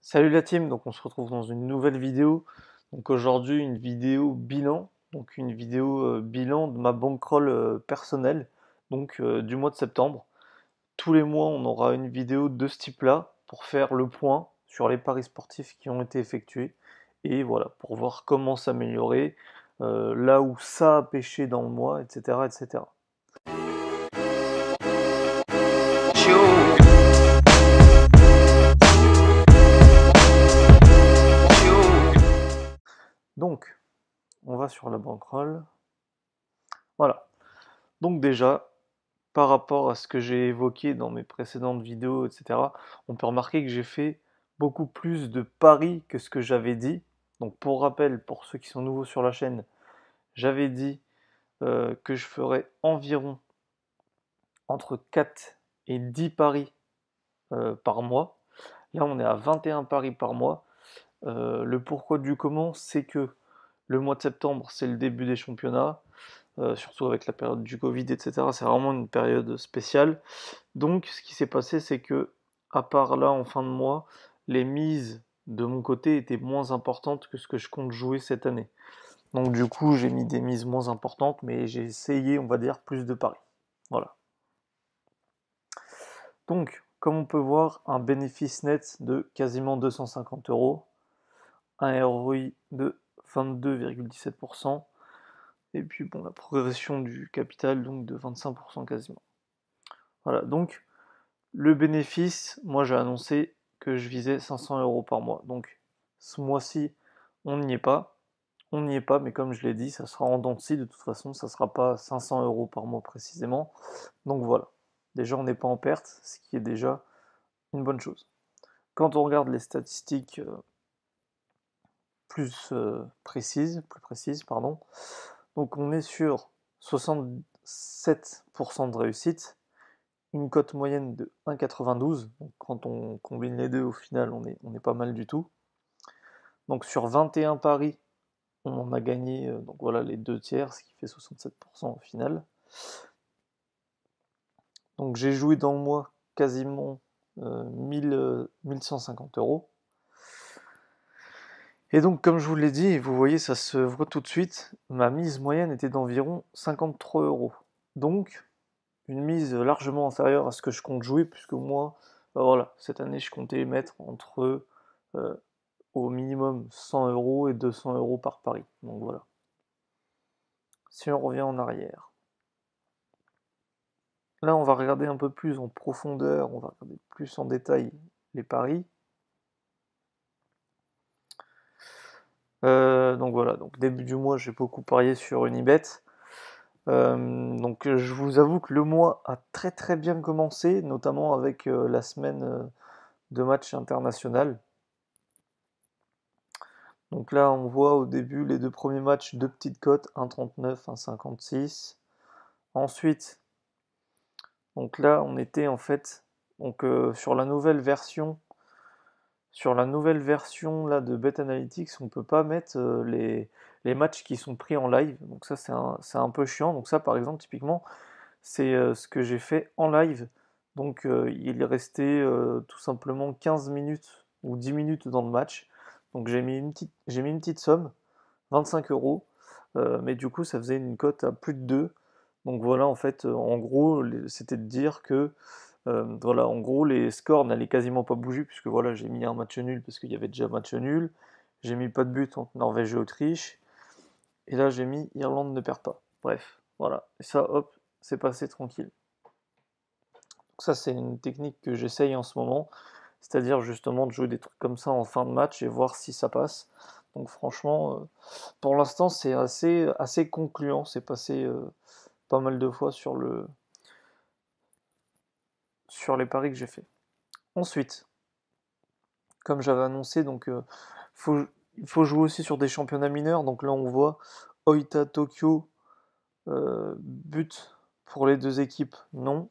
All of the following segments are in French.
Salut la team, donc on se retrouve dans une nouvelle vidéo. Donc aujourd'hui une vidéo bilan, donc une vidéo bilan de ma bankroll personnelle, donc du mois de septembre. Tous les mois on aura une vidéo de ce type-là pour faire le point sur les paris sportifs qui ont été effectués et voilà pour voir comment s'améliorer, là où ça a pêché dans le mois, etc., etc. Donc on va sur la bankroll. Voilà. Donc déjà, par rapport à ce que j'ai évoqué dans mes précédentes vidéos, etc., on peut remarquer que j'ai fait beaucoup plus de paris que ce que j'avais dit. Donc pour rappel, pour ceux qui sont nouveaux sur la chaîne, j'avais dit que je ferais environ entre 4 et 10 paris par mois. Là, on est à 21 paris par mois. Le pourquoi du comment, c'est que le mois de septembre, c'est le début des championnats, surtout avec la période du Covid, etc. C'est vraiment une période spéciale. Donc, ce qui s'est passé, c'est que, à part là, en fin de mois, les mises de mon côté étaient moins importantes que ce que je compte jouer cette année. Donc, du coup, j'ai mis des mises moins importantes, mais j'ai essayé, on va dire, plus de paris. Voilà. Donc, comme on peut voir, un bénéfice net de quasiment 250 euros, un ROI de 22,17%, et puis bon, la progression du capital donc de 25% quasiment. Voilà, donc le bénéfice, moi j'ai annoncé que je visais 500 euros par mois. Donc ce mois-ci, on n'y est pas. On n'y est pas, mais comme je l'ai dit, ça sera en dents de scie. De toute façon, ça ne sera pas 500 euros par mois précisément. Donc voilà. Déjà, on n'est pas en perte, ce qui est déjà une bonne chose. Quand on regarde les statistiques plus précises, pardon, donc on est sur 67% de réussite, une cote moyenne de 1,92. Donc quand on combine les deux, au final, on est pas mal du tout. Donc sur 21 paris, on en a gagné donc voilà, les deux tiers, ce qui fait 67% au final. Donc j'ai joué dans le mois quasiment 1150 euros. Et donc comme je vous l'ai dit, vous voyez, ça se voit tout de suite, ma mise moyenne était d'environ 53 euros. Donc une mise largement inférieure à ce que je compte jouer, puisque moi, voilà, cette année, je comptais mettre entre au minimum 100 euros et 200 euros par pari. Donc voilà. Si on revient en arrière. Là, on va regarder un peu plus en profondeur, on va regarder plus en détail les paris. Donc voilà, donc début du mois, j'ai beaucoup parié sur Unibet. Donc je vous avoue que le mois a très très bien commencé, notamment avec la semaine de match international. Donc là, on voit au début les deux premiers matchs, deux petites cotes, 1,39, 1,56. Ensuite, donc là, on était en fait donc, sur la nouvelle version là, de Bet Analytics, on ne peut pas mettre les matchs qui sont pris en live. Donc ça, c'est un peu chiant. Donc ça, par exemple, typiquement, c'est ce que j'ai fait en live. Donc il restait tout simplement 15 minutes ou 10 minutes dans le match. Donc j'ai mis une petite somme, 25 euros. Mais du coup, ça faisait une cote à plus de 2. Donc voilà, en fait, en gros, c'était de dire que voilà, en gros, les scores n'allaient quasiment pas bouger, puisque voilà, j'ai mis un match nul parce qu'il y avait déjà match nul. J'ai mis pas de but entre Norvège et Autriche. Et là, j'ai mis Irlande ne perd pas. Bref, voilà. Et ça, hop, c'est passé tranquille. Donc ça, c'est une technique que j'essaye en ce moment, c'est-à-dire justement de jouer des trucs comme ça en fin de match et voir si ça passe. Donc franchement, pour l'instant, c'est assez concluant. C'est passé pas mal de fois sur les paris que j'ai fait. Ensuite, comme j'avais annoncé, donc faut, il faut jouer aussi sur des championnats mineurs. Donc là, on voit Oita Tokyo, but pour les deux équipes, non.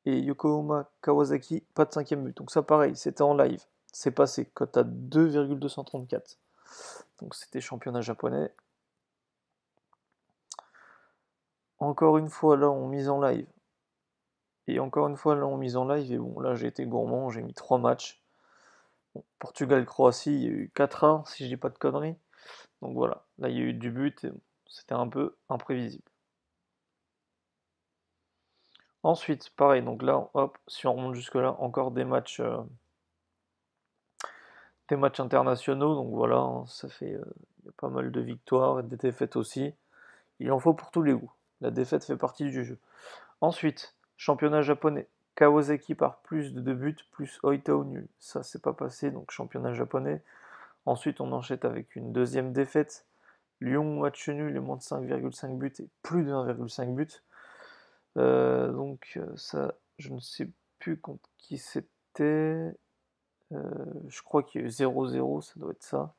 Et Yokohama Kawasaki, pas de cinquième but. Donc ça, pareil, c'était en live. C'est passé, cote à 2,234. Donc c'était championnat japonais. Encore une fois, là, on mise en live. Et encore une fois, là, on mise en live. Et bon, là, j'ai été gourmand, j'ai mis 3 matchs. Portugal-Croatie, il y a eu 4-1, si je dis pas de conneries. Donc voilà, là il y a eu du but, et c'était un peu imprévisible. Ensuite, pareil, donc là, hop, si on remonte jusque-là, encore des matchs internationaux, donc voilà, hein, ça fait, il y a pas mal de victoires et des défaites aussi. Il en faut pour tous les goûts. La défaite fait partie du jeu. Ensuite, championnat japonais. Kawasaki par plus de 2 buts, plus Oita au nul. Ça, c'est pas passé, donc championnat japonais. Ensuite, on enchaîne avec une deuxième défaite. Lyon, match nul et moins de 5,5 buts et plus de 1,5 but. Ça, je ne sais plus contre qui c'était. Je crois qu'il y a eu 0-0, ça doit être ça.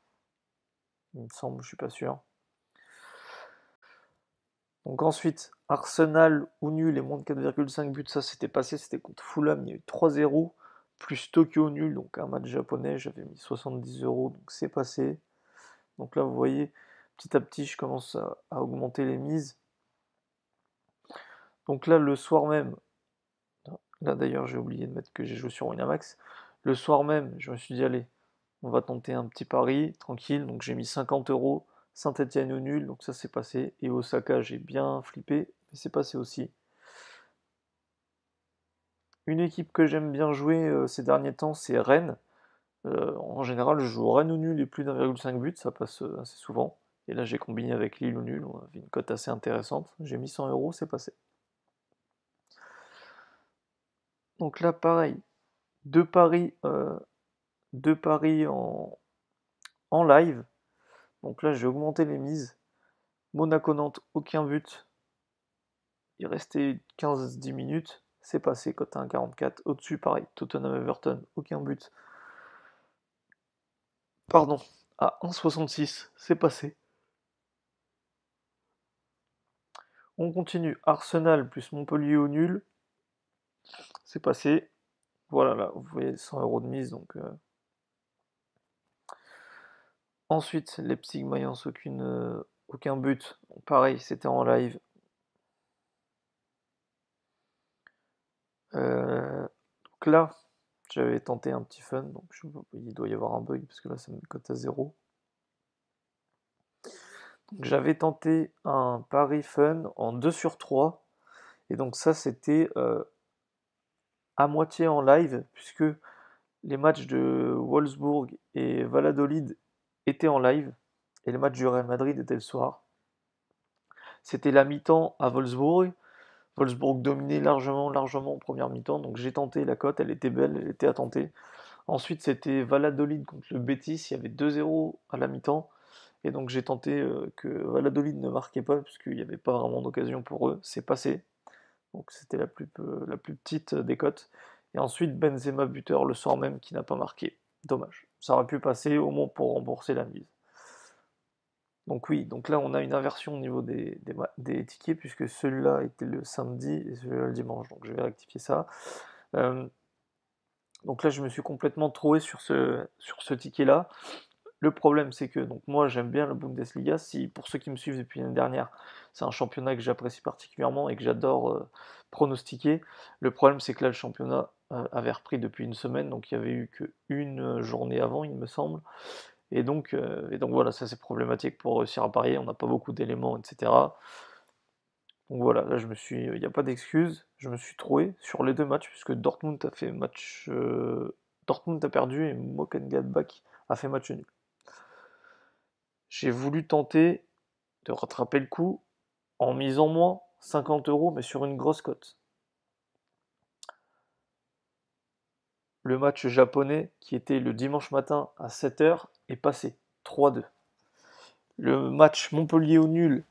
Il me semble, je suis pas sûr. Donc ensuite, Arsenal ou nul et moins de 4,5 buts, ça c'était passé, c'était contre Fulham, il y a eu 3-0, plus Tokyo nul, donc un match japonais, j'avais mis 70 €, donc c'est passé. Donc là, vous voyez, petit à petit, je commence à augmenter les mises. Donc là, le soir même, là d'ailleurs, j'ai oublié de mettre que j'ai joué sur Winamax. Le soir même, je me suis dit, allez, on va tenter un petit pari, tranquille. Donc j'ai mis 50 €, Saint-Etienne au nul, donc ça c'est passé. Et Osaka, j'ai bien flippé, mais c'est passé aussi. Une équipe que j'aime bien jouer ces derniers temps, c'est Rennes. En général, je joue Rennes au nul et plus d'1,5 but, ça passe assez souvent. Et là, j'ai combiné avec Lille au nul, on avait une cote assez intéressante. J'ai mis 100 €, c'est passé. Donc là, pareil, deux paris, euh, deux paris en live. Donc là, j'ai augmenté les mises. Monaco-Nantes, aucun but. Il restait 15-10 minutes. C'est passé, cote à 1,44. Au-dessus, pareil, Tottenham-Everton, aucun but. Pardon, à 1,66. C'est passé. On continue. Arsenal plus Montpellier au nul. C'est passé. Voilà, là, vous voyez 100 € de mise. Donc, ensuite, Leipzig-Mayence, aucun but. Donc, pareil, c'était en live. Donc là, j'avais tenté un petit fun. Donc, il doit y avoir un bug parce que là, ça me cote à 0. Donc, j'avais tenté un pari fun en 2 sur 3. Et donc, ça, c'était à moitié en live puisque les matchs de Wolfsburg et Valladolid étaient en live et les matchs du Real Madrid étaient le soir. C'était la mi-temps à Wolfsburg. Wolfsburg dominait largement en première mi-temps, donc j'ai tenté la cote, elle était belle, elle était à tenter. Ensuite, c'était Valladolid contre le Betis, il y avait 2-0 à la mi-temps, et donc j'ai tenté que Valladolid ne marquait pas, puisqu'il n'y avait pas vraiment d'occasion pour eux, c'est passé. Donc c'était la plus petite des cotes. Et ensuite, Benzema buteur le soir même qui n'a pas marqué. Dommage. Ça aurait pu passer au moins pour rembourser la mise. Donc oui, donc là on a une inversion au niveau des tickets puisque celui-là était le samedi et celui-là le dimanche. Donc je vais rectifier ça. Euh, donc là je me suis complètement troué sur ce ticket-là. Le problème c'est que donc moi j'aime bien la Bundesliga. Si pour ceux qui me suivent depuis l'année dernière, c'est un championnat que j'apprécie particulièrement et que j'adore pronostiquer. Le problème c'est que là le championnat avait repris depuis une semaine, donc il y avait eu qu'une journée avant, il me semble. Et donc voilà, ça c'est problématique pour réussir à parier, on n'a pas beaucoup d'éléments, etc. Donc voilà, là il n'y a pas d'excuse, je me suis troué sur les deux matchs, puisque Dortmund a fait match, Dortmund a perdu et Mönchengladbach a fait match nul. J'ai voulu tenter de rattraper le coup en misant moins 50 €, mais sur une grosse cote. Le match japonais, qui était le dimanche matin à 7h, est passé 3-2. Le match Montpellier au nul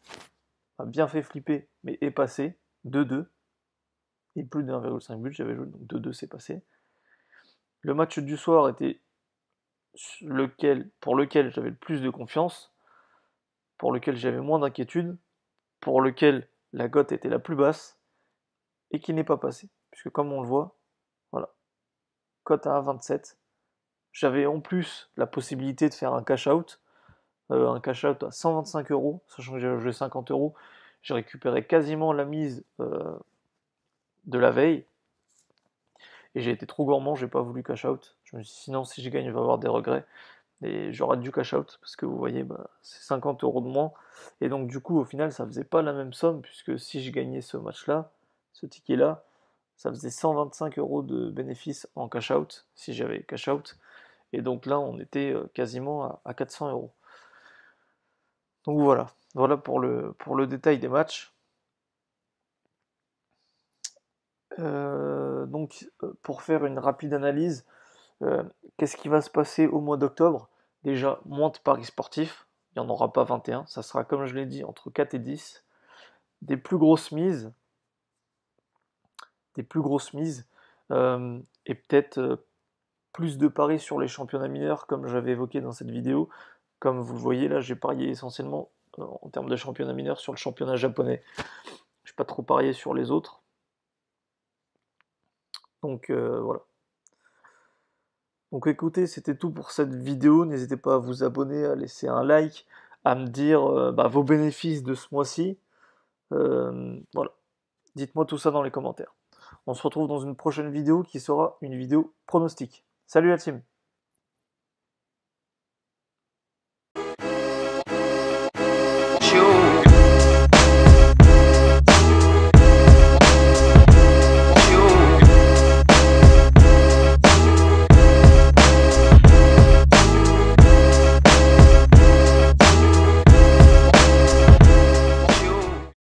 a bien fait flipper, mais est passé 2-2. Et plus de 1,5 but, j'avais joué, donc 2-2 c'est passé. Le match du soir était pour lequel j'avais le plus de confiance, pour lequel j'avais moins d'inquiétude, pour lequel la cote était la plus basse, et qui n'est pas passé. Puisque comme on le voit, voilà, cote à 1,27. J'avais en plus la possibilité de faire un cash-out à 125 €, sachant que j'avais joué 50 €. J'ai récupéré quasiment la mise de la veille, et j'ai été trop gourmand, j'ai pas voulu cash-out. Je me suis dit, sinon, si je gagne, je vais avoir des regrets. Et j'aurais dû cash out, parce que vous voyez, bah, c'est 50 euros de moins. Et donc, du coup, au final, ça faisait pas la même somme, puisque si je gagnais ce match-là, ce ticket-là, ça faisait 125 euros de bénéfice en cash out, si j'avais cash out. Et donc là, on était quasiment à 400 euros. Donc voilà, voilà pour le détail des matchs. Pour faire une rapide analyse, euh, qu'est-ce qui va se passer au mois d'octobre? Déjà, moins de paris sportifs, il n'y en aura pas 21, ça sera comme je l'ai dit entre 4 et 10. Des plus grosses mises, des plus grosses mises, et peut-être plus de paris sur les championnats mineurs comme j'avais évoqué dans cette vidéo. Comme vous le voyez là, j'ai parié essentiellement en termes de championnat mineur sur le championnat japonais. Je n'ai pas trop parié sur les autres. Donc voilà. Donc écoutez, c'était tout pour cette vidéo. N'hésitez pas à vous abonner, à laisser un like, à me dire vos bénéfices de ce mois-ci. Voilà. Dites-moi tout ça dans les commentaires. On se retrouve dans une prochaine vidéo qui sera une vidéo pronostic. Salut la team!